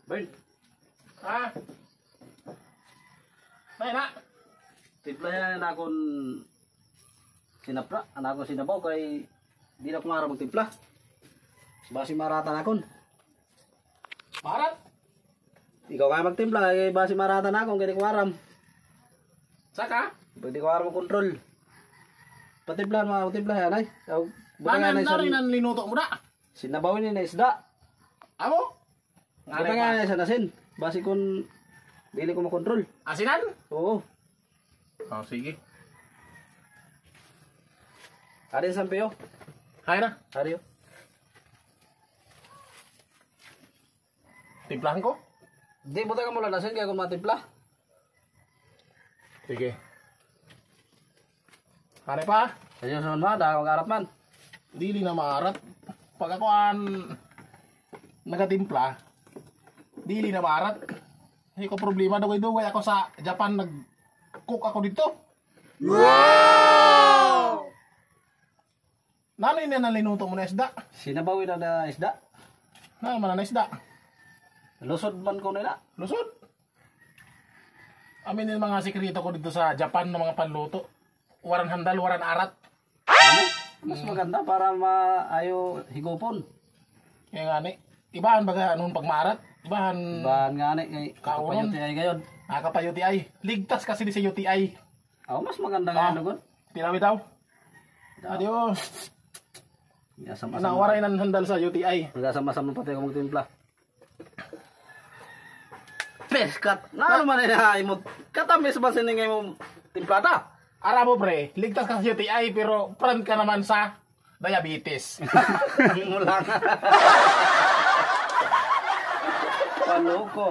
Bird. Ha? May na. Timpla yan na akong sinapra. Anak ko sinabaw kay di na kumara magtimpla. Basi marata na akon. Marat. Ikaw kaya magtimpla kay basi marata na akong kaya di kumaram. Saka? Pwede ko araw control. Patimpla mo timpla yan ay. Mangan na rin ang linuto mo na. Sinabawin ni na isda. Amo? Buta nga na sa nasin. Basi kun dili ko makontrol. Asinan? Oo. Oh, sige. Arin sampeyo. Hay na. Ariyo. Timplahan ko? Di buta ka mula nasin kaya kung matimpla. Sige. Ano pa? Kaya sa man da akong arap man. Dili na maarat. Pag ako an nagatimpla, dili na maarat. Hindi ko problema dugay-dugay ako sa Japan nag-cook ako dito. Wow! Nano yun na linuto mo na isda? Sinabawin na isda. Na man na isda. Lusod man ko nila. Lusod. Amin yung mga sekreto ko dito sa Japan ng mga panluto. Waran handal, waran arat. Ano? Mas maganda para maayo higupon. Kaya nga ni, ibahan baga anong pagmarat? Ibahan Bahan nga ni kay Kaunon. kapayot ay gayon. nakapa UTI. Ligtas kasi di sa UTI. Aw mas maganda nga dugon. Tinawi daw. Adios. Asam-asam. Nawaray ng handal sa UTI. Nagasam-asam pati ako magtimpla. Peskat. Na naman ay mo katamis ba siningay mo timplata? Ara mo pre, ligtas ka sa UTI pero front ka naman sa diabetes. Mula nga. Paloko.